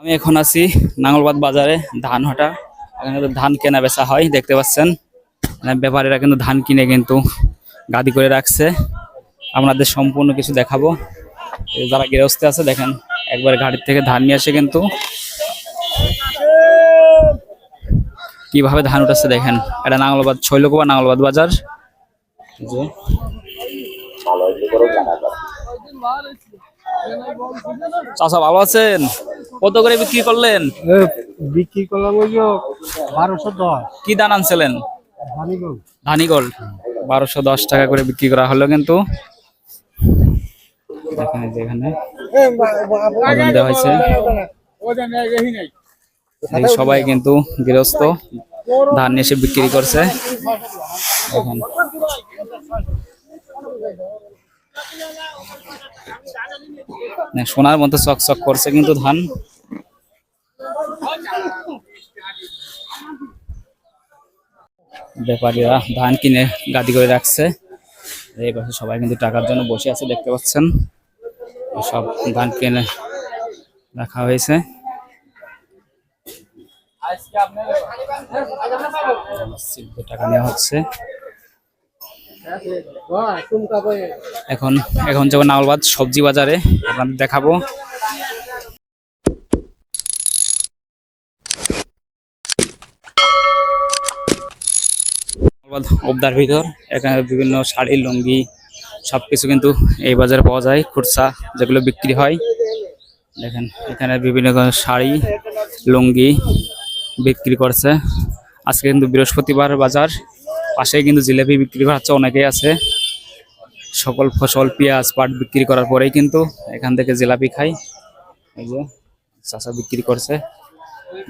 আমি এখন আছি নাঙ্গলবাদ বাজারে ধানহাটা। এখানে তো ধান কেনা বেচা হয়, দেখতে পাচ্ছেন ব্যাপারীরা কিন্তু ধান কিনে কিন্তু গাদি করে রাখছে। আপনাদের সম্পূর্ণ কিছু দেখাবো। যারা গৃহস্থ আছে দেখেন একবার গাড়ির থেকে ধান নিয়ে আসে কিন্তু কিভাবে ধান উঠাচ্ছে দেখেন। এটা নাঙ্গলবাদ শৈলকুপা নাঙ্গলবাদ বাজার। যে চাচা ভালো আছেন? কত করে বিক্রি করলেন? বিক্রি করলাম ওই যে 1210। কি ধান আনছিলেন? ধানিগোল 1210 টাকা করে বিক্রি করা হলো। কিন্তু এখানে যেখানে ওজন দেওয়া হয়েছে সবাই কিন্তু গৃহস্থ ধান এসে বিক্রি করছে। এখন সোনার মতো চকচক করছে কিন্তু ধান। ব্যাপারীরা ধান কিনে গাদি করে রাখছে। এই পাশে সবাই কিন্তু টাকার জন্য বসে আছে, দেখতে পাচ্ছেন সব ধান কিনে রাখা হয়েছে। টাকা নেওয়া হচ্ছে। এখন যাবো নাঙ্গলবাদ সবজি বাজারে, আপনাদের দেখাবো। অবদার ভিতর এখানে বিভিন্ন শাড়ি লুঙ্গি সবকিছু কিন্তু এই বাজারে পাওয়া যায়, খুচরা যেগুলো বিক্রি হয়। দেখেন এখানে বিভিন্ন শাড়ি লুঙ্গি বিক্রি করছে। আজকে কিন্তু বৃহস্পতিবার বাজার, পাশে কিন্তু জিলাপি বিক্রি করা হচ্ছে, অনেকেই আছে। সকল ফসল পেঁয়াজ পাট বিক্রি করার পরেই কিন্তু এখান থেকে জিলাপি খাই। এই যে চাচা বিক্রি করছে,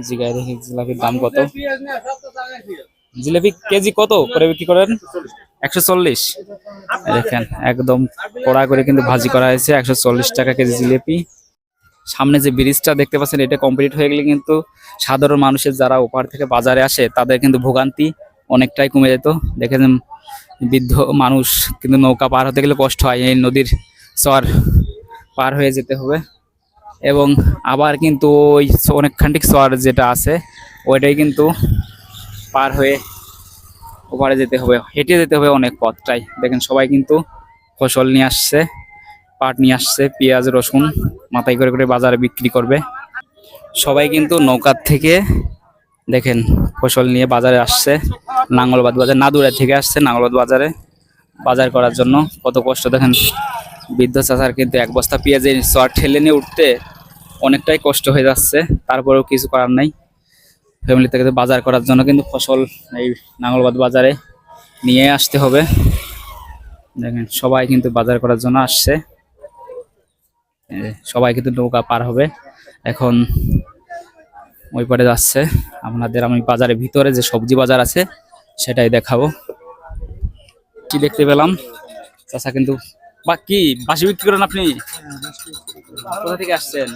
জিগায় দেখি জিলাপির দাম কত। জিলাপি কেজি কত করে বিক্রি করেন? 140। দেখেন একদম কড়া করে কিন্তু ভাজি করা হয়েছে, 140 টাকা কেজি জিলাপি। সামনে যে ব্রিজটা দেখতে পাচ্ছেন এটা কমপ্লিট হয়ে গেলে কিন্তু সাধারণ মানুষের যারা ওপার থেকে বাজারে আসে তাদের কিন্তু ভোগান্তি অনেকটাই কমে যেত। দেখেন বৃদ্ধ মানুষ কিন্তু নৌকা পার হতে গেলে কষ্ট হয়, এই নদীর চর পার হয়ে যেতে হবে। এবং আবার কিন্তু ওই অনেকখানিক চর যেটা আছে ওইটাই কিন্তু পার হয়ে ওপারে যেতে হবে, হেঁটে যেতে হবে অনেক পথটাই। দেখেন সবাই কিন্তু ফসল নিয়ে আসছে, পাট নিয়ে আসছে, পেঁয়াজ রসুন মাথায় করে করে বাজারে বিক্রি করবে। সবাই কিন্তু নৌকার থেকে দেখেন ফসল নিয়ে বাজারে আসছে। নাঙ্গলবাদ বাজার নাদুরা থেকে আসছে নাঙ্গলবাদ বাজারে বাজার করার জন্য। কত কষ্ট দেখেন, বৃদ্ধ চাচার কিন্তু এক বস্তা পেঁয়াজের চর ঠেলে নিয়ে উঠতে অনেকটাই কষ্ট হয়ে যাচ্ছে। তারপরেও কিছু করার নাই, ফ্যামিলি থেকে বাজার করার জন্য কিন্তু ফসল এই নাঙ্গলবাদ বাজারে নিয়ে আসতে হবে। দেখেন সবাই কিন্তু বাজার করার জন্য আসছে, সবাই কিন্তু নৌকা পার হবে এখন ওই পারে যাচ্ছে। আপনাদের আমি বাজারের ভিতরে যে সবজি বাজার আছে সেটাই দেখাবো। কি দেখতে পেলাম চাচা কিন্তু কি বাসি বিক্রি করেন আপনি? কোথা থেকে আসছেন?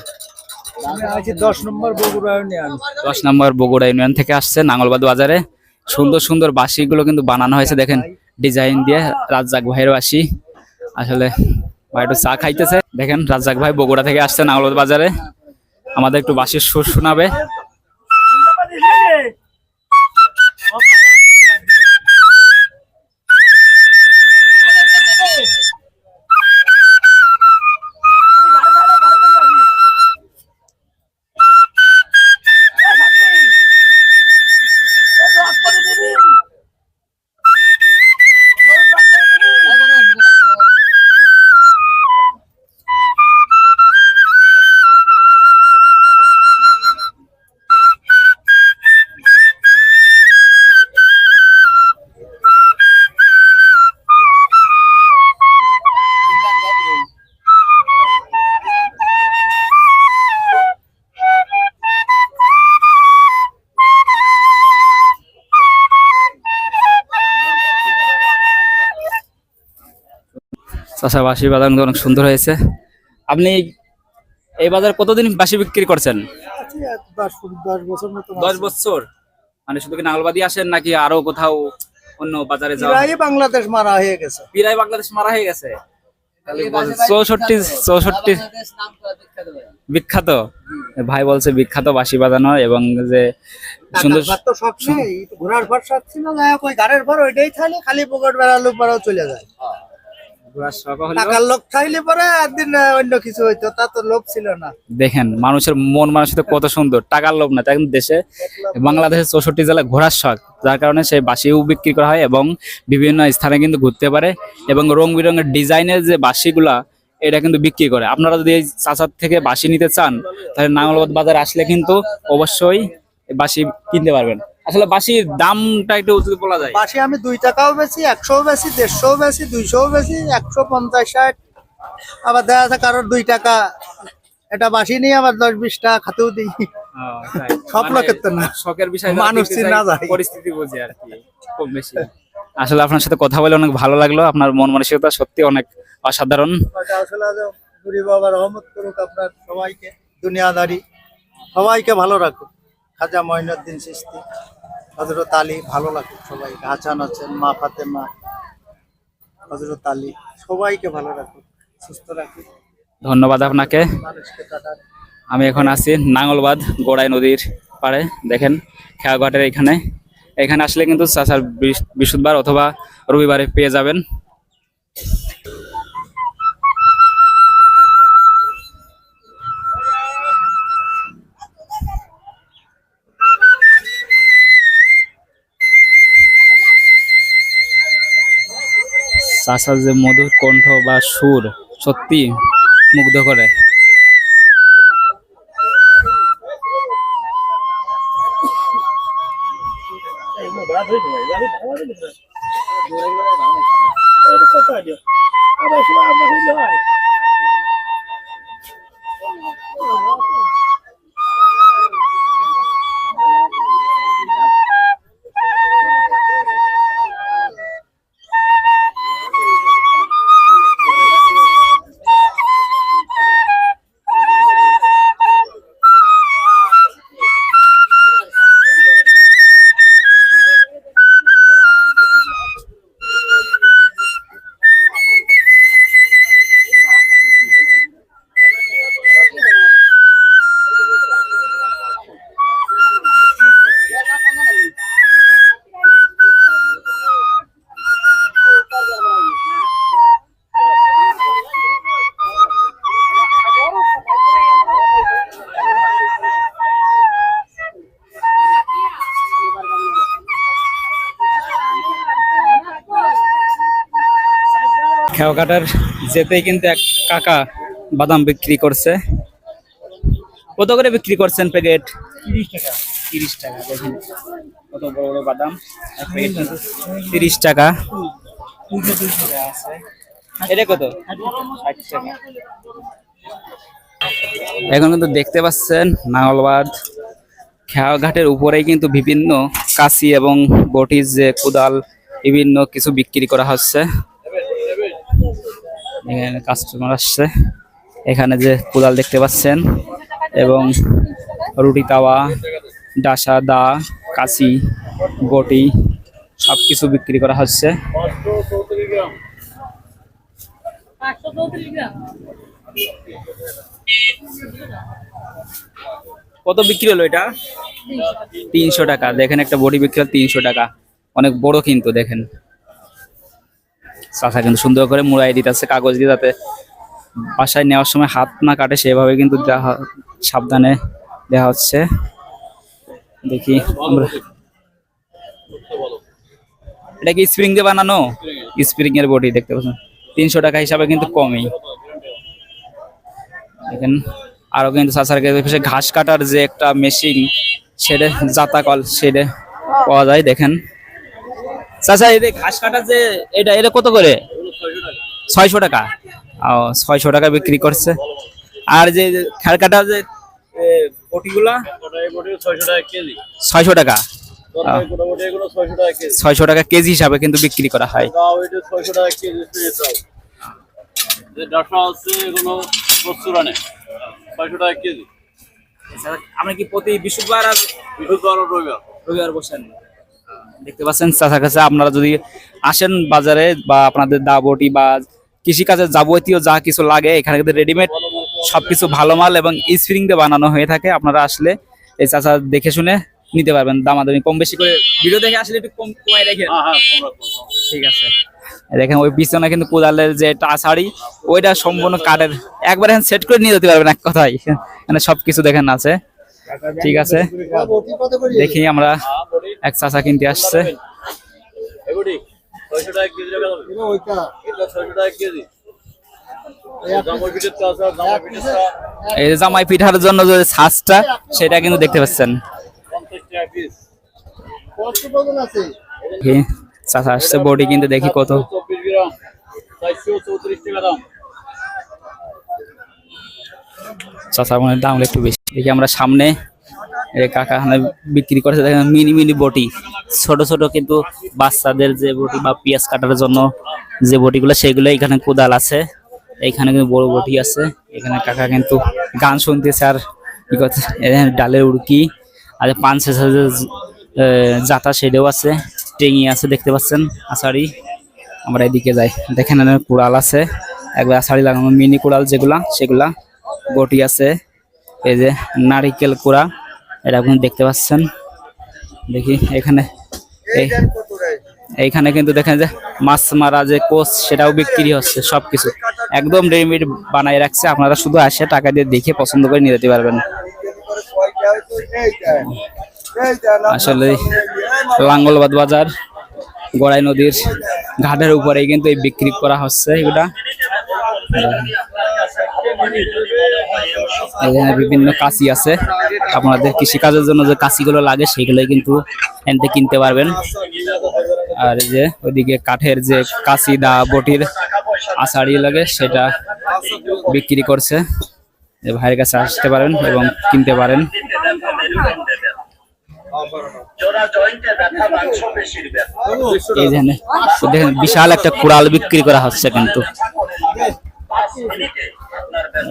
10 নম্বর বগুড়া ইউনিয়ন। 10 নম্বর বগুড়া ইউনিয়ন থেকে আসছে নাঙ্গলবাদ বাজারে। সুন্দর সুন্দর বাসিগুলো কিন্তু বানানো হয়েছে, দেখেন ডিজাইন দিয়ে। রাজ্জাক ভাইয়ের বাসি, আসলে ভাই একটু চা খাইতেছে। দেখেন রাজ্জাক ভাই বগুড়া থেকে আসছে নাঙ্গলবাদ বাজারে, আমাদের একটু বাসির সুর শোনাবে। চাষা বাসি বাজার অনেক সুন্দর হয়েছে। আপনি এই বাজার কতদিন বাসি বিক্রি করছেন? 10 বছর। মানে শুধু কি নাঙ্গলবাদী আসেন নাকি আরো কোথাও অন্য বাজারে যাওয়া? বাংলাদেশ মারা হয়ে গেছে। প্রায় বাংলাদেশ মারা হয়ে গেছে। 64 64 বিখ্যাত ভাই বলছে বিখ্যাত বাঁশি বাজানো এবং যে সুন্দর তো সব নেই ঘোড়ার ভর সব ছিল না ওই গাড়ির ভর ওইটাই থাকলে খালি পকেট বেড়ালো পরেও চলে যায় ঘোড়ার শখ হলো। টাকার লোক থাকলে পরে একদিন অন্য কিছু হইতো তা তো লোভ ছিল না। দেখেন মানুষের মন মানসিকতা কত সুন্দর, টাকার লোভ না, তাই কিন্তু দেশে বাংলাদেশের 64 জেলা ঘোড়ার শখ, যার কারণে সেই বাঁশিও বিক্রি করা হয় এবং বিভিন্ন স্থানে কিন্তু ঘুরতে পারে এবং রং বেরঙের ডিজাইনের যে বাঁশিগুলা এটা কিন্তু বিক্রি করে। আপনারা যদি এই চাচার থেকে বাঁশি নিতে চান তাহলে নাঙ্গলবাদ বাজার আসলে কিন্তু অবশ্যই এই বাঁশি কিনতে পারবেন। আসলে বাঁশির দামটা একটু যদি বলা যায়। বাসি আমি 2 টাকাও বেশি 100ও বেশি 150ও বেশি 200ও বেশি 150 60 আবার দেখা যাচ্ছে কারোর 2 টাকা এটা বাসি নিয়ে আবার 10 20 টাকা খাতেও দিই। সব লোকের তো না, শখের বিষয়, মানুষ চিনা যায়। পরিস্থিতি বুঝে আর কি কম বেশি। আসলে আপনার সাথে কথা বলে অনেক ভালো লাগলো, আপনার মন মানসিকতা সত্যি অনেক অসাধারণ। ওটা আসলে গুরি বাবা রহমত করুক আপনার সবাইকে, দুনিয়াদারি সবাইকে ভালো রাখুক। খাজা মঈনুদ্দিন চিশতি, হযরত আলী ভালো রাখুক সবাইকে, হাসান হোসেন, মা ফাতেমা, হযরত আলী সবাইকে ভালো রাখুক, সুস্থ রাখুক। ধন্যবাদ আপনাকে। মানুষকে টাটা। আমি এখন আছি নাঙ্গলবাদ গোড়াই নদীর পাড়ে, দেখেন খেয়াঘাটের এখানে। এখানে আসলে কিন্তু চাচার বৃহস্পতিবার অথবা রবিবারে পেয়ে যাবেন। চাচার যে মধুর কণ্ঠ বা সুর সত্যি মুগ্ধ করে। খেয়াঘাটার যেতেই কিন্তু এক কাকা বাদাম বিক্রি করছে। কত করে বিক্রি করছেন প্যাকেট? 30 টাকা। 30 টাকা। দেখেন কত বড় বড় বাদাম, এক প্যাকেট কিন্তু 30 টাকা। এটা কত? 60 টাকা। এখন কিন্তু দেখতে পাচ্ছেন নাঙ্গলবাদ খেয়াঘাটের উপরেই কিন্তু বিভিন্ন কাঁচি এবং বটির যে কোদাল বিভিন্ন কিছু বিক্রি করা হচ্ছে। এখানে কাস্টমার আসছে, এখানে যে কোদাল দেখতে পাচ্ছেন এবং রুটি তাওয়া, ডাসা, দা, কাঁচি, বটি সবকিছু বিক্রি করা হচ্ছে। কত বিক্রি হলো এটা? 300 টাকা। দেখেন একটা বটি বিক্রি হলো 300 টাকা, অনেক বড় কিন্তু। দেখেন চাচা কিন্তু সুন্দর করে মুড়াই দিতেছে কাগজ দিয়ে, যাতে বাসায় নেওয়ার সময় হাত না কাটে সেভাবে কিন্তু সাবধানে দেওয়া হচ্ছে। দেখি আমরা, এটা কি স্প্রিং দিয়ে বানানো? স্প্রিং এর বডি দেখতে পাচ্ছেন, 300 টাকা হিসাবে কিন্তু কমই। দেখেন আরো কিন্তু চাচার কাছে ঘাস কাটার যে একটা মেশিন, সেটা জাতা কল, সেটা পাওয়া যায়। দেখেন চাচা এই যে ঘাস কাটার যে এটা কত করে? 600 টাকা। 600 টাকা বিক্রি করছে। আর যে খের কাটার যে বটিগুলা 600 টাকা। 600 টাকা কেজি হিসাবে কিন্তু বিক্রি করা হয়। আপনি কি প্রতি বৃহস্পতিবার আর রবিবার বসেন? দেখতে পাচ্ছেন চাচা কাছে আপনারা যদি আসেন বাজারে বা আপনাদের দা বটি বা কৃষিকাজের যাবতীয় যা কিছু লাগে এখানে কিন্তু রেডিমেড সবকিছু ভালো মাল এবং স্প্রিং দিয়ে বানানো হয়ে থাকে। আপনারা আসলে এই চাচা দেখে শুনে নিতে পারবেন, দামাদামি কম বেশি করে ভিডিও দেখে আসলে একটু কম কমাই রেখে। ঠিক আছে, এই দেখেন ওই পিছনে কিন্তু কোদালের যে টাসাড়ি ওইটা সম্পূর্ণ কাঠের, একবারে সেট করে নিয়ে যেতে পারবেন এক কথায়, মানে সবকিছু দেখেন আছে। ঠিক আছে, দেখি আমরা এক চাচা কিনতে আসছে। এই যে জামাই পিঠার জন্য যে ছাঁচটা সেটা কিন্তু দেখতে পাচ্ছেন। চাচা আসছে বডি কিনতে, দেখি কত। চাচা মনে দাম একটু বেশি। দেখি আমরা সামনে কাকা বিক্রি করেছে, দেখেন মিনি মিনি বটি, ছোট ছোট কিন্তু বাচ্চাদের যে বটি বা পেঁয়াজ কাটার জন্য যে বটিগুলো সেগুলো এখানে কোদাল আছে। এইখানে কিন্তু বড় বটি আছে। এখানে কাকা কিন্তু গান শুনতেছে আর কি করছে, ডালের উড়কি আর পান জাতা সেটাও আছে, টেঙি আছে দেখতে পাচ্ছেন, আষাঢ়ি। আমরা এদিকে যাই, দেখেন কুড়াল আছে, একবার আষাঢ়ি লাগানো মিনি কুড়াল যেগুলা সেগুলা, বটি আছে। এই যে নারিকেল কুড়া, এটা আপনি দেখতে পাচ্ছেন। দেখি এখানে এইখানে কিন্তু দেখেন যে মাছ মারা যে কোচ সেটাও বিক্রি হচ্ছে, সবকিছু একদম রেডিমেড বানাই রাখছে। আপনারা শুধু আসে টাকা দিয়ে দেখে পছন্দ করে নিয়ে যেতে পারবেন। আসলে লাঙ্গলবাদ বাজার গড়াই নদীর ঘাটের উপরেই কিন্তু এই বিক্রি করা হচ্ছে এগুলা। এখানে বিভিন্ন কাঁচি আছে, আপনাদের কৃষিকাজের জন্য যে কাঁচিগুলো লাগে সেগুলোই কিন্তু এনতে কিনতে পারবেন। আর এই যে ওইদিকে কাঠের যে কাঁচি দা বটির আষাঢ়ি লাগে সেটা বিক্রি করছে। ভাইয়ের কাছে আসতে পারেন এবং কিনতে পারেন। এই দেখেন বিশাল একটা কুড়াল বিক্রি করা হচ্ছে কিন্তু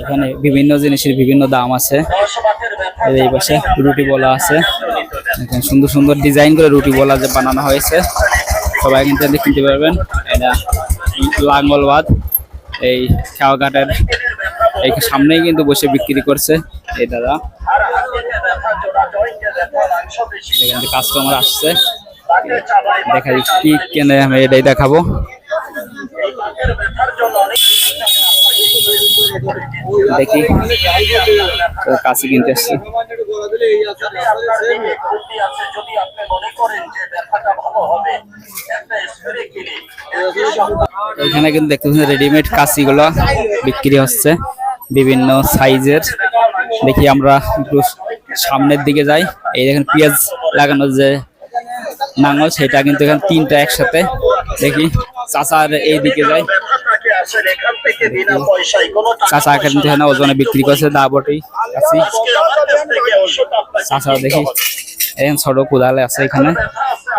এখানে বিভিন্ন জিনিসের বিভিন্ন দাম আছে। এই পাশে রুটি বলা আছে, এখানে সুন্দর সুন্দর ডিজাইন করে রুটি বলা যে বানানো হয়েছে, সবাই কিন্তু কিনতে পারবেন। এটা লাঙ্গলবাদ এই খেয়াঘাটের এই সামনেই কিন্তু বসে বিক্রি করছে এই দাদা। এখানে কাস্টমার আসছে, দেখা কি কেনে আমি এটাই দেখাবো। দেখি কাছে কিনতে আসছে। এখানে কিন্তু দেখতে পাচ্ছেন রেডিমেড কাঁচিগুলো বিক্রি হচ্ছে বিভিন্ন সাইজের। দেখি আমরা একটু সামনের দিকে যাই। এই দেখেন পেঁয়াজ লাগানোর যে নাঙল সেটা কিন্তু এখানে তিনটা একসাথে। দেখি চাচার এই দিকে যাই, চাচা কিন্তু এখানে ওজনে বিক্রি করছে দা বটি কাঁচি। চাচা দেখি এখানে ছোট কোদালে আছে, এখানে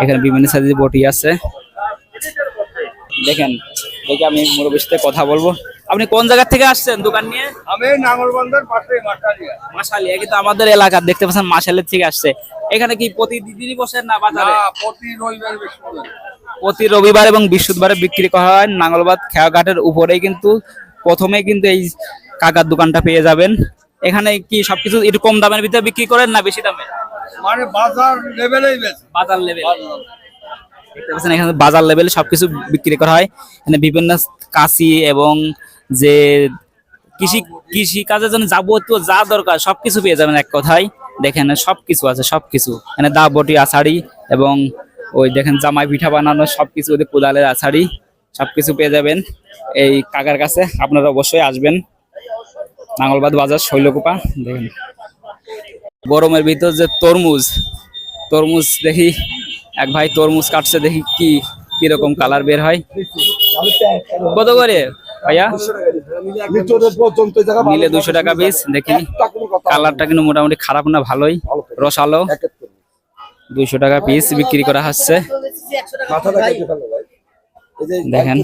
এখানে বিভিন্ন সাইজের বটি আছে। দেখেন দেখি আমি মুরব্বির সাথে কথা বলবো। আপনি কোন জায়গা থেকে আসছেন দোকান নিয়ে? আমি নাঙ্গলবান্ধার পাশে মাশালিয়া। মাশালিয়া, কিন্তু আমাদের এলাকার দেখতে পাচ্ছেন মাশালের থেকে আসছে। এখানে কি প্রতিদিনই বসেন না বাজারে? প্রতি রবিবার বৃহস্পতিবার। প্রতি রবিবার এবং বৃহস্পতিবারে বিক্রি করা হয়। নাঙ্গলবাদ খেয়াঘাটের উপরেই কিন্তু প্রথমে কিন্তু এই কাকার দোকানটা পেয়ে যাবেন। এখানে কি সবকিছু একটু কম দামের ভিতরে বিক্রি করেন না বেশি দামে? মানে বাজার লেভেলেই বেশি। বাজার লেভেল দেখতে পাচ্ছেন, এখানে বাজার লেভেলে সবকিছু বিক্রি করা হয়। এখানে বিভিন্ন কাঁচি এবং যে কৃষি কাজের জন্য যাবতীয় যা দরকার সবকিছু পেয়ে যাবেন এক কথায়। দেখেন সবকিছু আছে, সবকিছু এখানে দা বটি আষাঢ়ি এবং ওই দেখেন জামাই পিঠা বানানো সবকিছু, ওদের কোদালের আষাঢ়ি সবকিছু পেয়ে যাবেন এই কাকার কাছে। আপনারা অবশ্যই আসবেন নাঙ্গলবাদ বাজার শৈলকুপা। দেখেন গরমের ভিতর যে তরমুজ দেখি এক ভাই তরমুজ কাটছে, দেখি কি কিরকম কালার বের হয়। কত করে ভাইয়া? নিলে 200 টাকা পিস। দেখি কালারটা কিন্তু মোটামুটি খারাপ না, ভালোই রসালো। 200 টাকা পিস বিক্রি করা হচ্ছে। দেখেন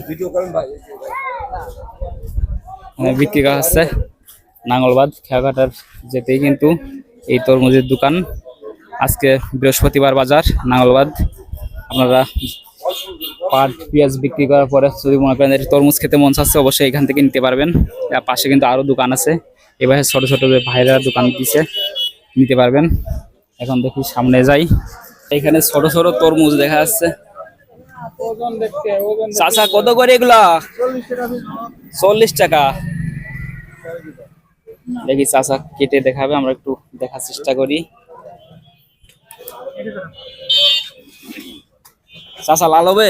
বিক্রি করা হচ্ছে নাঙ্গলবাদ খেয়াঘাটার যেতেই কিন্তু এই তরমুজের দোকান। আজকে বৃহস্পতিবার বাজার নাঙ্গলবাদ। আপনারা পাট পেঁয়াজ বিক্রি করার পরে যদি মনে করেন যে তরমুজ খেতে মন চাচ্ছে অবশ্যই এখান থেকে নিতে পারবেন। আর পাশে কিন্তু আরো দোকান আছে, এবার ছোট ছোট যে ভাইরা দোকান দিছে নিতে পারবেন। এখন দেখি সামনে যাই, এখানে ছোট ছোট তরমুজ দেখা যাচ্ছে। চাচা কত করে এগুলা? 40 টাকা। দেখি চাচা কেটে দেখাবে, আমরা একটু দেখার চেষ্টা করি। চাচা লাল হবে?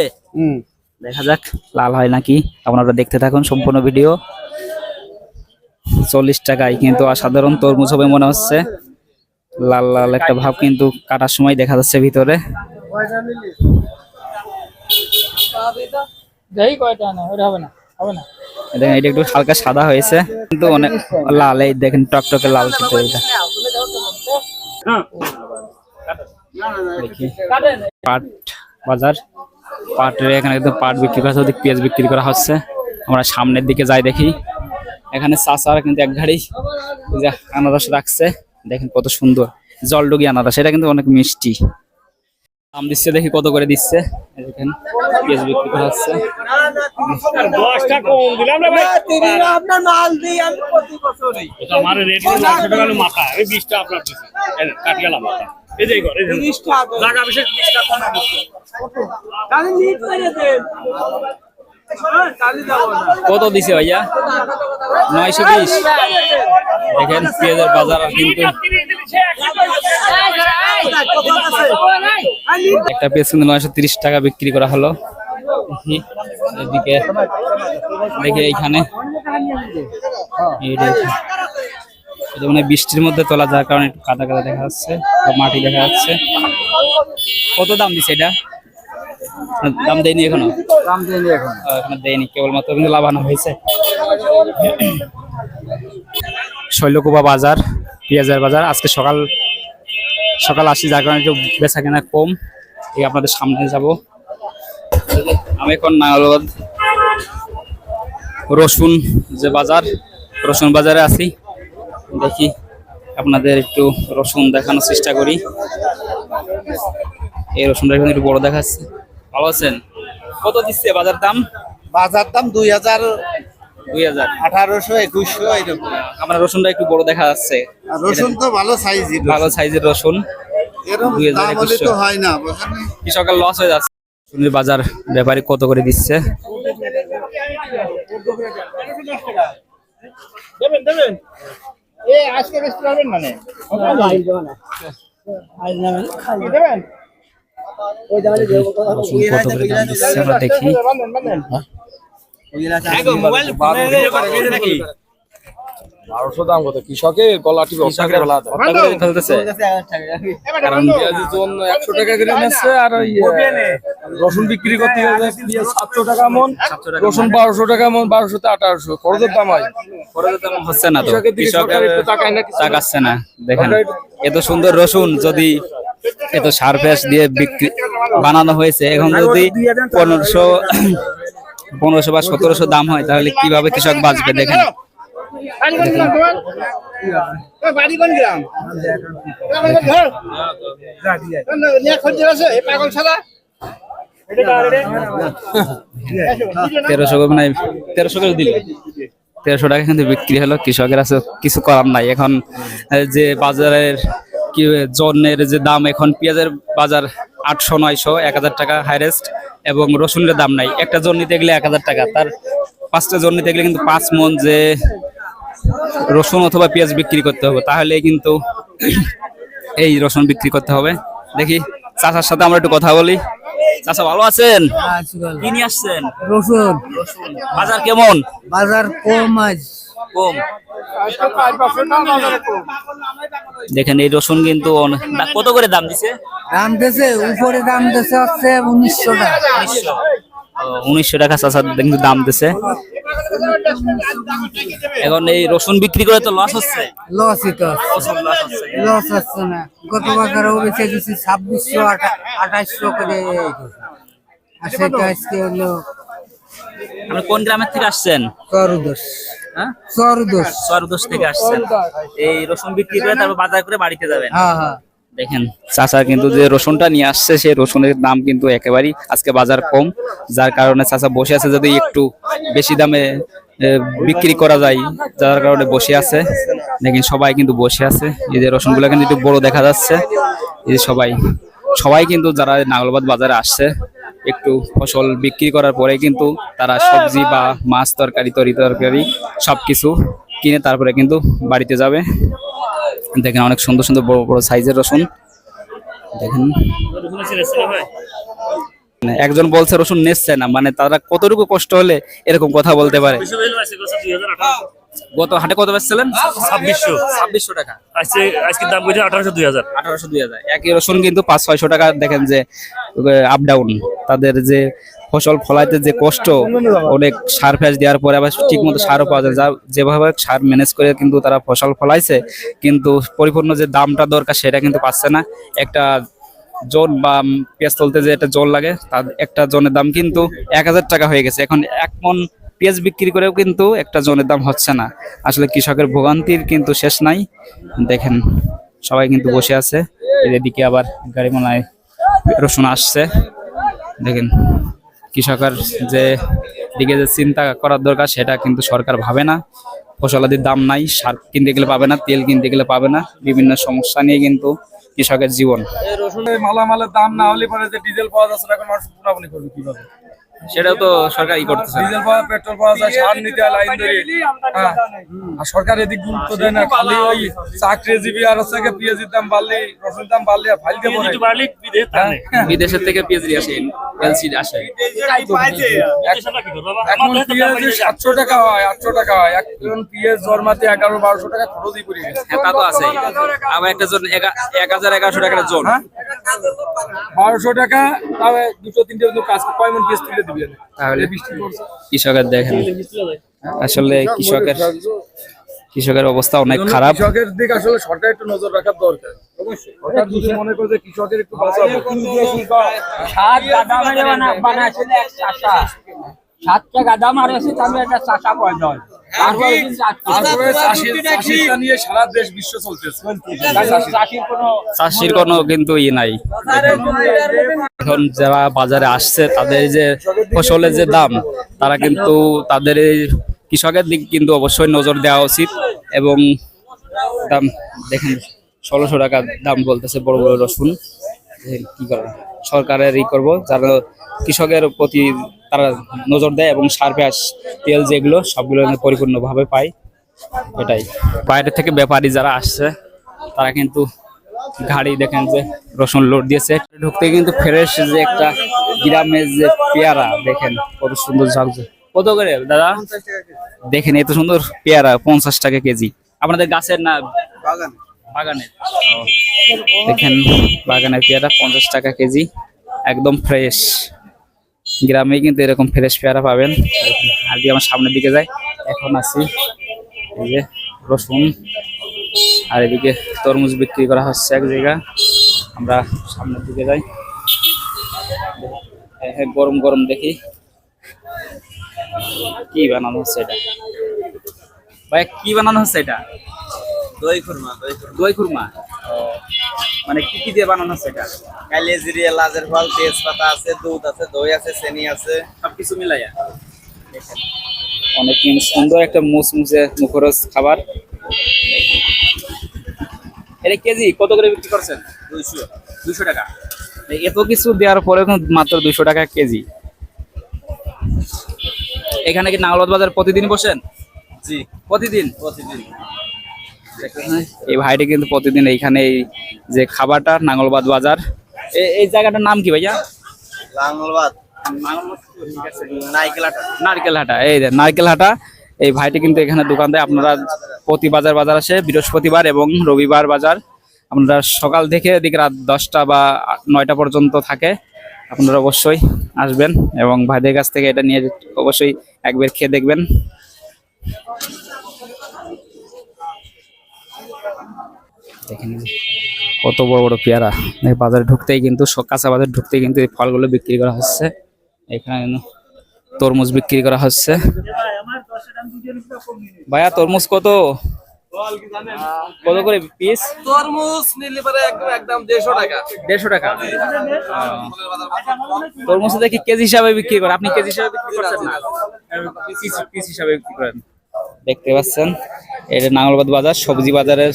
দেখা যাক লাল হয় নাকি, আপনারা দেখতে থাকুন সম্পূর্ণ ভিডিও। 40 টাকায় কিন্তু অসাধারণ তরমুজ হবে মনে হচ্ছে, লাল লাল একটা ভাব কিন্তু কাটার সময় দেখা যাচ্ছে ভিতরে। দেখেন এটা একটু হালকা সাদা হয়েছে কিন্তু অনেক লাল, এই দেখেন টকটকে লাল কিন্তু এটা। দেখি পাট বাজার, পাটের এখানে একদম পাট বিক্রি করা হচ্ছে, পেঁয়াজ বিক্রি করা হচ্ছে। আমরা সামনের দিকে যাই দেখি, এখানে চাচারা কিন্তু এক গাড়ি আনারস রাখছে, দেখেন কত সুন্দর জলডুগি আনারস, এটা কিন্তু অনেক মিষ্টি। দাম দিচ্ছে দেখি কত করে দিচ্ছে, দেখেন পেঁয়াজ বিক্রি করা হচ্ছে। কত দিছে ভাইয়া? 920। দেখেন পেঁয়াজের বাজার কিন্তু একটা পেঁয়াজ কিন্তু 930 টাকা বিক্রি করা হলো। এদিকে দেখি এইখানে এটা মানে বৃষ্টির মধ্যে তোলা যার কারণে একটু কাদা কাদা দেখা যাচ্ছে, মাটি দেখা যাচ্ছে। কত দাম দিছে এটা? দাম দেয়নি এখনো? এখনো দেয়নি, কেবলমাত্র কিন্তু লাভানো হয়েছে। শৈলকুপা বাজার, পেঁয়াজের বাজার আজকে সকাল সকাল আসি যার কারণে একটু বেচা কেনা কম। এই আপনাদের সামনে যাব, আমি এখন নাঙ্গলবাদ রসুন যে বাজার, রসুন বাজারে আছি। দেখি আপনাদের একটু রসুন দেখানোর চেষ্টা করি। এই রসুনটা এখন একটু বড় দেখাচ্ছে। ভালো আছেন? কত দিচ্ছে বাজার দাম? বাজার দাম 2000, 2000, 1800, 2100 এরকম। আপনার রসুনটা একটু বড় দেখা যাচ্ছে। রসুন তো ভালো সাইজের, ভালো সাইজের রসুন, এরকম 2000, দাম হলে 2100 তো হয় না, বুঝলেন? কৃষকের লস হয়ে যাচ্ছে। রসুনের বাজার ব্যাপারী কত করে দিচ্ছে? রসুন কত করে দাম দিচ্ছে আমরা দেখি। 1200 দাম কত কৃষকের গলা টিপে ফেলতেছে, কারণ পেঁয়াজের জন্য 100 টাকা করে নিচ্ছে, আর ওই রসুন বিক্রি করতে গেলে পেঁয়াজ 700 টাকা মন, রসুন 1200 টাকা মন, 1200 তে 1800 খরচের দাম হয়। খরচের দাম হচ্ছে না তো, কৃষকের দিকে কৃষকের সরকার একটু তাকায় না, কিছু তাকাচ্ছে না। দেখেন এত সুন্দর রসুন, যদি এত সার ফ্যাস দিয়ে বিক্রি বানানো হয়েছে, এখন যদি 1500 বা 1700 দাম হয় তাহলে কিভাবে কৃষক বাঁচবে? দেখেন তেরোশো মানে 1300 করে দিল, 1300 টাকা কিন্তু বিক্রি হলো। কৃষকের আছে কিছু করার নাই। এখন যে বাজারের কি জনের যে দাম, এখন পেঁয়াজের বাজার 800, 900, 1000 টাকা হাইরেস্ট, এবং রসুনের দাম নাই। একটা জন নিতে গেলে 1000 টাকা, তার 5টা জন নিতে গেলে কিন্তু 5 মন যে রসুন অথবা পেঁয়াজ বিক্রি করতে হবে, তাহলে কিন্তু এই রসুন বিক্রি করতে হবে। দেখি চাচার সাথে আমরা একটু কথা বলি। চাচা ভালো আছেন? কি নিয়ে আসছেন? রসুন বাজার কেমন? বাজার কম, আজ কম। দেখেন এই রসুন কিন্তু কত করে দাম দিছে? দাম দিয়েছে উপরে, দাম দিয়েছে হচ্ছে 1900 টাকা। 1900 টাকা চাচা কিন্তু দাম দিছে। এখন এই রসুন বিক্রি করে তো লস হচ্ছে। লসই তো, লস হচ্ছে না। গত বছরও বেঁচে গেছি 2600, 2800 করে, আর সেটা আজকে হলো আপনি কোন গ্রামের থেকে আসছেন? চরদোষ। হ্যাঁ, চরদোষ। চরদোষ থেকে আসছেন। এই রসুন বিক্রি করে তারপর বাজার করে বাড়িতে যাবেন। হ্যাঁ হ্যাঁ। দেখেন চাচা কিন্তু যে রসুনটা নিয়ে আসছে সেই রসুনের দাম কিন্তু একেবারেই আজকে বাজার কম, যার কারণে চাচা বসে আছে যদি একটু বেশি দামে বিক্রি করা যায়, যার কারণে বসে আছে। দেখেন সবাই কিন্তু বসে আছে, এই যে রসুনগুলো কিন্তু একটু বড় দেখা যাচ্ছে। এই যে সবাই সবাই কিন্তু যারা নাগলবাদ বাজারে আসছে একটু ফসল বিক্রি করার পরে কিন্তু তারা সবজি বা মাছ তরকারি তরকারি সবকিছু কিনে তারপরে কিন্তু বাড়িতে যাবে। দেখেন অনেক সুন্দর সুন্দর বড় বড় সাইজের রসুন। দেখেন মানে একজন বলছে রসুন নেচ্ছে না, মানে তারা কতটুকু কষ্ট হলে এরকম কথা বলতে পারে। গত হাটে কত বেচছিলেন? 2600 টাকা। আজকে দাম কইছে 1800 2000 একই রসুন কিন্তু 500-600 টাকা। দেখেন যে আপ ডাউন, তাদের যে ফসল ফলাইতে যে কষ্ট, অনেক সার ফ্যাস দেওয়ার পরে আবার ঠিক মতো সারও পাওয়া যায়, যা যেভাবে সার ম্যানেজ করে কিন্তু তারা ফসল ফলাইছে, কিন্তু পরিপূর্ণ যে দামটা দরকার সেটা কিন্তু পাচ্ছে না। একটা জন বা পেঁয়াজ তুলতে যে একটা জন লাগে, তার একটা জনের দাম কিন্তু 1000 টাকা হয়ে গেছে। এখন 1 মণ পেঁয়াজ বিক্রি করেও কিন্তু একটা জনের দাম হচ্ছে না। আসলে কৃষকের ভোগান্তির কিন্তু শেষ নাই। দেখেন সবাই কিন্তু বসে আছে, এদিকে আবার গাড়ি মনায় রসুন আসছে। দেখেন কৃষকের যে দিকে যে চিন্তা করার দরকার সেটা কিন্তু সরকার ভাবে না। ফসলাদির দাম নাই, সার কিনতে গেলে পাবে না, তেল কিনতে গেলে পাবে না, বিভিন্ন সমস্যা নিয়ে কিন্তু কৃষকের জীবন। এই রসুনের মালামালের দাম না হলে পরে যে ডিজেল পাওয়া যাচ্ছে না, এখন মানুষ পুনাপুনি করবে কিভাবে? সেটাও তো সরকার করতেছে। ডিজেল পাওয়া, পেট্রোল পাওয়া যায়, সার নিতে হয় লাইন ধরে। হ্যাঁ। আর সরকার এদিক গুরুত্ব দেয় না, খালি ওই চাকরিজীবী আর হচ্ছে গিয়ে পেঁয়াজের দাম বাড়লে, রসুনের দাম বাড়লে ফাইলতে পড়ে। বিদেশের থেকে পেঁয়াজ নিয়ে আসে, এলসি আসে। এখন পেঁয়াজ 700 টাকা হয়, 800 টাকা হয়। এখন পেঁয়াজ জন্মাতে 1100-1200 টাকা খরচই পড়ে গেছে। হ্যাঁ তা তো আছে। আবার একটা জন 1000-1100 টাকার জন, হ্যাঁ 1200 টাকা, তবে 2-3টে কাজ কয় মন পেঁয়াজ তুলে দিবেন? তাহলে বৃষ্টি পড়ছে। কৃষকের দেখেন আসলে কৃষকের অবস্থা অনেক খারাপ। কৃষকের দিকে আসলে সরকার একটু নজর রাখার দরকার। সরকার যদি মনে করে যে কৃষকের একটু বাঁচাবো, তারপরে চাষিটা নিয়ে সারা দেশ বিশ্ব চলতেছে। চাষির কোনো কিন্তু নাই। এখন যারা বাজারে আসছে তাদের যে ফসলের যে দাম, তারা কিন্তু তাদের এই কৃষকের দিক কিন্তু অবশ্যই নজর দেওয়া উচিত। এবং দাম দেখেন 1600 টাকা দাম বলতেছে বড় বড় রসুন। কি করবো, সরকারের করবো যারা কৃষকের প্রতি তারা নজর দেয় এবং সার ফ্যাস তেল যেগুলো সবগুলো পরিপূর্ণভাবে পায়। এটাই বাইরে থেকে ব্যাপারী যারা আসছে তারা কিন্তু গাড়ি দেখেন যে রসুন লোড দিয়েছে। ঢুকতে কিন্তু ফ্রেশ যে একটা গ্রামের যে পেয়ারা দেখেন কত সুন্দর ঝালছে। কত করে দাদা? দেখেন এত সুন্দর পেয়ারা 50 টাকা কেজি। আপনাদের গাছের না বাগানের? দেখেন বাগানের পেয়ারা 50 টাকা কেজি, একদম ফ্রেশ। গ্রামে কিন্তু এরকম ফ্রেশ পেয়ারা পাবেন। আর যদি আমার সামনের দিকে যাই, এখন আছি এই যে রসুন, আর এদিকে তরমুজ বিক্রি করা হচ্ছে এক জায়গা। আমরা সামনের দিকে যাই, গরম গরম দেখি কি বানানো হচ্ছে এটা। ভাই কি বানানো হচ্ছে এটা? দই খুরমা। দই খুরমা। মানে কি কি দিয়ে বানানো হচ্ছে এটা? কালিজিরা, লাজের ফল, তেজপাতা আছে, দুধ আছে, দই আছে, চিনি আছে, সবকিছু মিলাইয়া অনেক সুন্দর একটা মুচমুচে মুখরোচ খাবার। এটা কেজি কত করে বিক্রি করছেন? 200 টাকা। এত কিছু দেওয়ার পরে মাত্র 200 টাকা কেজি। এখানে কি নাগলবাদ বাজার প্রতিদিন বসেন? জি প্রতিদিন। প্রতিদিন। এই ভাইটি কিন্তু প্রতিদিন এইখানে এই যে খাবারটা নাঙ্গলবাদ বাজার। এই জায়গাটার নাম কি ভাইয়া? লাঙ্গলবাদ নারকেল হাটা। এই যে নারকেল হাটা, এই ভাইটি কিন্তু এখানে দোকান দেয়। আপনারা প্রতি বাজার আসে বৃহস্পতিবার এবং রবিবার বাজার। আপনারা সকাল থেকে এদিকে রাত 10টা বা 9টা পর্যন্ত থাকে। আপনারা অবশ্যই আসবেন এবং ভাইদের কাছ থেকে এটা নিয়ে অবশ্যই একবার খেয়ে দেখবেন। দেখেন কত বড় বড় পেয়ারা। বাজারে ঢুকতেই কিন্তু কাঁচা বাজারে ঢুকতেই কিন্তু এই ফলগুলো বিক্রি করা হচ্ছে। এখানে তরমুজ বিক্রি করা হচ্ছে। ভাইয়া তরমুজ কত? কত করে পিস? তরমুজ নিলে পরে একদম 150 টাকা। 150 টাকা। তরমুজ দেখি কেজি হিসাবে বিক্রি করে, আপনি কেজি হিসাবে বিক্রি করছেন না, পিস হিসাবে বিক্রি করেন। দেখতে পাচ্ছেন এটা নাঙ্গলবাদ বাজার, সবজি বাজারের।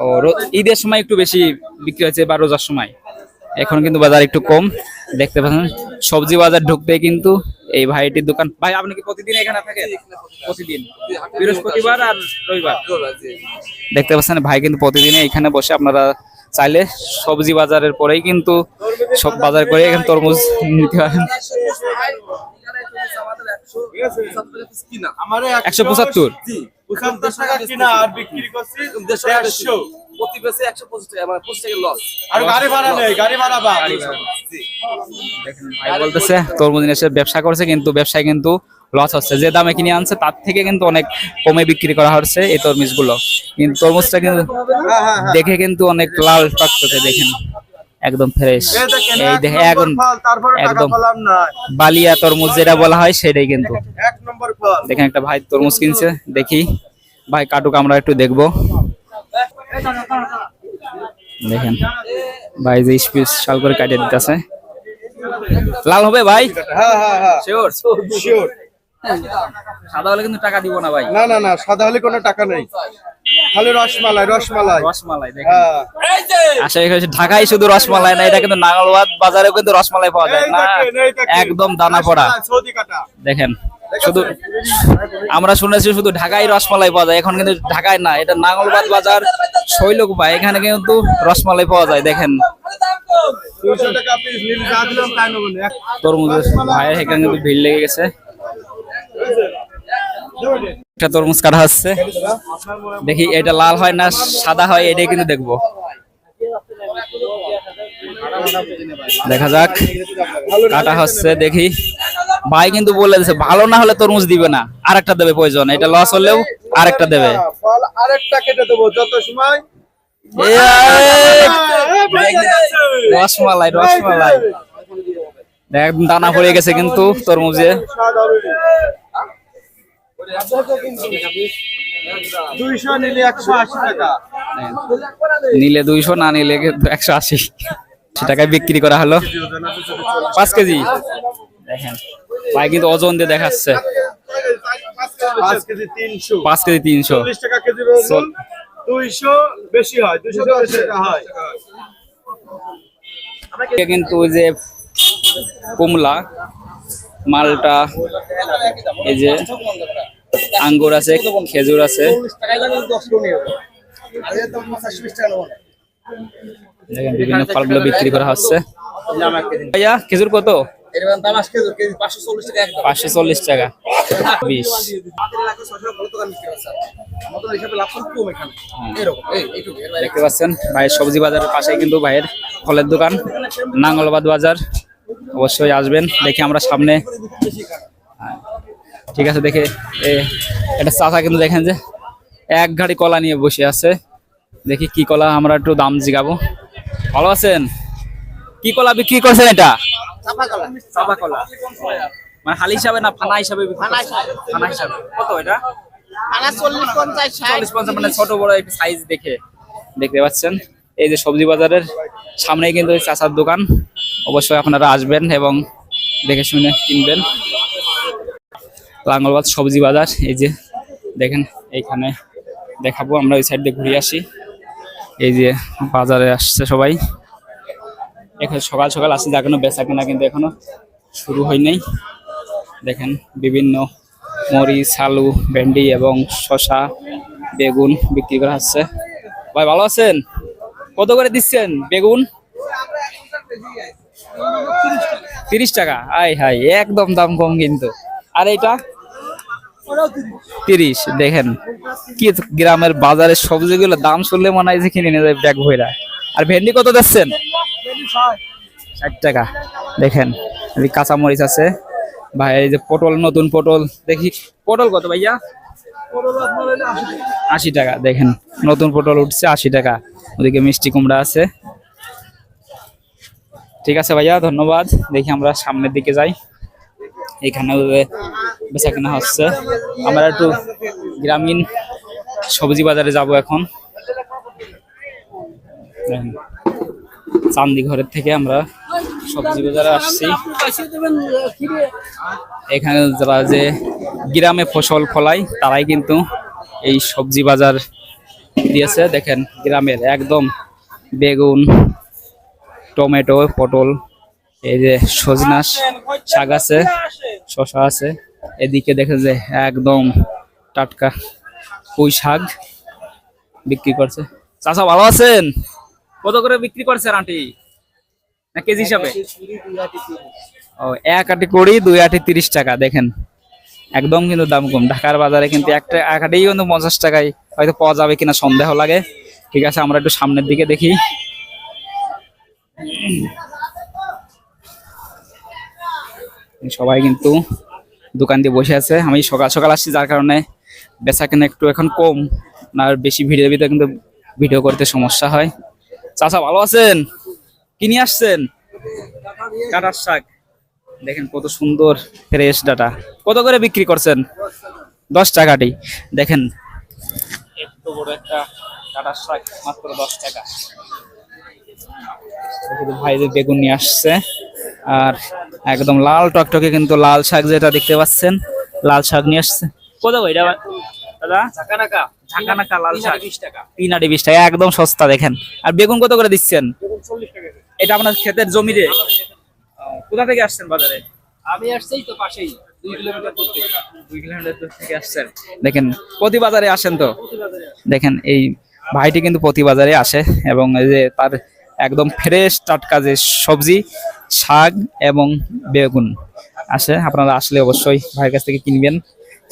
ও ঈদের সময় একটু বেশি বিক্রি হয়েছে বা রোজার সময়, এখন কিন্তু বাজার একটু কম। দেখতে পাচ্ছেন সবজি বাজার ঢুকতে কিন্তু এই ভাইটির দোকান। ভাই আপনি কি প্রতিদিন এখানে থাকেন? প্রতিদিন, বৃহস্পতিবার আর রবিবার। দেখতে পাচ্ছেন ভাই কিন্তু প্রতিদিনই এখানে বসে। আপনারা চাইলে সবজি বাজারের পরেই কিন্তু সব বাজার করে এখানে তরমুজ নিতে পারেন। 175। ভাই বলতেছে তরমুজ নিয়ে এসে ব্যবসা করছে, কিন্তু ব্যবসায় কিন্তু লস হচ্ছে। যে দামে কিনে আনছে তার থেকে কিন্তু অনেক কমে বিক্রি করা হচ্ছে এই তরমুজগুলো। কিন্তু তরমুজটা কিন্তু দেখে কিন্তু অনেক লাল টকটকে, দেখেন একদম ফ্রেশ। এই দেখে একদম একদম বালিয়া তরমুজ যেটা বলা হয় সেটাই কিন্তু। দেখেন একটা ভাই তরমুজ কিনছে, দেখি ভাই কাটুক, আমরা একটু দেখবো। দেখেন ভাই যে স্পেশাল করে কাটিয়ে দিতেছে। লাল হবে ভাই? শিওর? সাদা হলে কিন্তু টাকা দিব না ভাই। না না না, সাদা হলে কোনো টাকা নেই, খালি রসমালাই রসমালাই রসমালাই। দেখেন আশা করি ঢাকায় শুধু রসমালাই না, এটা কিন্তু নাঙ্গলবাদ বাজারেও কিন্তু রসমালাই পাওয়া যায় না, একদম দানা পড়া। দেখেন শুধু আমরা শুনেছি শুধু ঢাকায় রসমালাই পাওয়া যায়, এখন কিন্তু ঢাকায় না, এটা নাঙ্গলবাদ বাজার শৈলকুপা, এখানে কিন্তু রসমালাই পাওয়া যায়। দেখেন তরমুজের ভাইয়ের এখানে কিন্তু ভিড় লেগে গেছে। একটা তরমুজ কাটা হচ্ছে, দেখি এটা লাল হয় না সাদা হয়, এটাই কিন্তু দেখবো। দেখা যাক, কাটা হচ্ছে দেখি। ভাই কিন্তু বলে দিচ্ছে ভালো না হলে তরমুজ দিবে না, আরেকটা দেবে প্রয়োজন, এটা লস হলেও আরেকটা দেবে। ফল আরেকটা কেটে দেবো যত সময়। রসমালাই রসমালাই একদম দানা পড়ে গেছে কিন্তু তরমুজে। 200 নিলে 180 টাকা। নিলে 200, না নিলে 180 টাকায় বিক্রি করা হলো। 5 কেজি। দেখেন ভাই কিন্তু ওজন দিয়ে দেখাচ্ছে, 5 কেজি 300। 5 কেজি 300। 40 টাকা কেজি ওজন, 200 বেশি হয়, 240 টাকা হয়। কিন্তু ওই যে কমলা, মালটা, এই যে আঙ্গুর আছে, খেজুর আছে। দেখেন বিভিন্ন ফলগুলো বিক্রি করা হচ্ছে। ভাইয়া খেজুর কত? 540 টাকা 20। দেখতে পাচ্ছেন ভাইয়ের সবজি বাজারের পাশে কিন্তু ভাইয়ের ফলের দোকান, নাঙ্গলবাদ বাজার, অবশ্যই আসবেন। দেখি আমরা সামনে, ঠিক আছে। দেখে এটা চাচা কিন্তু দেখেন যে এক গাড়ি কলা নিয়ে বসে আছে। দেখি কি কলা, আমরা একটু দাম জিগাবো। ভালো আছেন? কি কলা বিক্রি করছেন? এটা চাপা কলা, মানে হালি হিসাবে না ফানা হিসাবে? ফানা হিসাবে। কত এটা? 40-50, মানে ছোট বড় একটু সাইজ দেখে। দেখতে পাচ্ছেন এই যে সবজি বাজারের সামনেই কিন্তু চাচার দোকান, অবশ্যই আপনারা আসবেন এবং দেখে শুনে কিনবেন। লাঙ্গলবাদ সবজি বাজার, এই যে দেখেন এইখানে দেখাবো, আমরা ওই সাইড দিয়ে ঘুরে আসি। এই যে বাজারে আসছে সবাই, এখানে সকাল সকাল আসছে, যার কোনো বেচা কেনা কিন্তু এখনো শুরু হয় নাই। দেখেন বিভিন্ন মরিচ, আলু, ভেন্ডি এবং শসা, বেগুন বিক্রি করা হচ্ছে। ভাই ভালো আছেন? কত করে দিচ্ছেন বেগুন? 30 টাকা। আয় হাই, একদম দাম কম কিন্তু। আর এটা 30। দেখেন কি গ্রামের বাজারের সবজিগুলো দাম শুনলে মনে হয় যে কিনে নিয়ে যায় ব্যাগ ভরা। আর ভেন্ডি কত দিচ্ছেন? 60 টাকা। দেখেন কাঁচা মরিচ আছে ভাই। এই যে পটল, নতুন পটল, দেখি পটল কত ভাইয়া? 80 টাকা। দেখেন নতুন পটল উঠছে 80 টাকা। ওদিকে মিষ্টি কুমড়া আছে। ঠিক আছে ভাইয়া, ধন্যবাদ। দেখি আমরা সামনের দিকে যাই। এখানে বেচা কিনা হচ্ছে। আমরা একটু গ্রামীণ সবজি বাজারে যাব এখন। দেখেন, চান্দি ঘরের থেকে আমরা সবজি বাজারে আসছি। এখানে যারা যে গ্রামে ফসল ফলায় তারাই কিন্তু এই সবজি বাজার দিয়েছে। দেখেন গ্রামের একদম বেগুন, টমেটো, পটল, এই যে সজনা শাক আছে, শসা আছে। এদিকে দেখেন যে একদম টাটকা পুঁই শাক বিক্রি করছে। চাচা ভালো আছেন? কত করে বিক্রি করছে আন্টি, না কেজি হিসাবে? ও, 1 আটি 20, 2 আটি 30 টাকা। দেখেন একদম কিন্তু দাম কম। ঢাকার বাজারে কিন্তু একটা 1 আটিই কিন্তু 50 টাকায় হয়তো পাওয়া যাবে কিনা সন্দেহ লাগে। ঠিক আছে, আমরা একটু সামনের দিকে দেখি। সবাই কিন্তু দোকান দিয়ে বসে আছে। আমি সকাল সকাল আসছি, যার কারণে বেচা কেনা একটু এখন কম। আর বেশি ভিড়ের ভিতরে কিন্তু ভিডিও করতে সমস্যা হয়। চাচা ভালো আছেন? কি নিয়ে আসছেন? কাটার শাক। দেখেন কত সুন্দর ফ্রেশ ডাটা। কত করে বিক্রি করছেন? 10 টাকাটি। দেখেন এত বড় একটা কাটার শাক মাত্র 10 টাকা। ভাইদের বেগুন নিয়ে আসছে, আর একদম লাল টকটকে কিন্তু লাল শাক যেটা দেখতে পাচ্ছেন, লাল শাক নিয়ে আসছে। কত করে এটা দাদা? ঝাঁকানাকা লাল শাক 3 আটি 20 টাকা, একদম সস্তা। দেখেন, আর বেগুন কত করে দিচ্ছেন? এটা আপনার ক্ষেতের জমিতে? কোথা থেকে আসছেন বাজারে? আমি আসছি তো পাশেই 2 কিলোমিটার দূর থেকে। 2 কিলোমিটার দূর থেকে আসছেন। দেখেন প্রতি বাজারে আসেন তো? দেখেন এই ভাইটি কিন্তু প্রতি বাজারে আসে, এবং এই যে তার একদম ফ্রেশ টাটকা যে সবজি, শাক এবং বেগুন আসে। আপনারা আসলে অবশ্যই ভাইয়ের কাছ থেকে কিনবেন।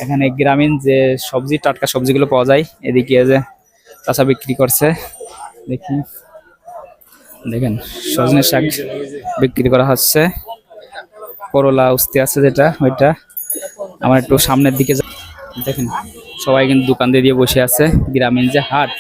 এখানে গ্রামীণ যে সবজি, টাটকা সবজিগুলো পাওয়া যায়। এদিকে যে চাচা বিক্রি করছে, দেখি। দেখেন সজনে শাক বিক্রি করা হচ্ছে, করলা উস্তে আছে যেটা, ওইটা। আমার একটু সামনের দিকে দেখেন সবাই কিন্তু দোকান দিয়ে বসে আছে। গ্রামীণ যে হাট,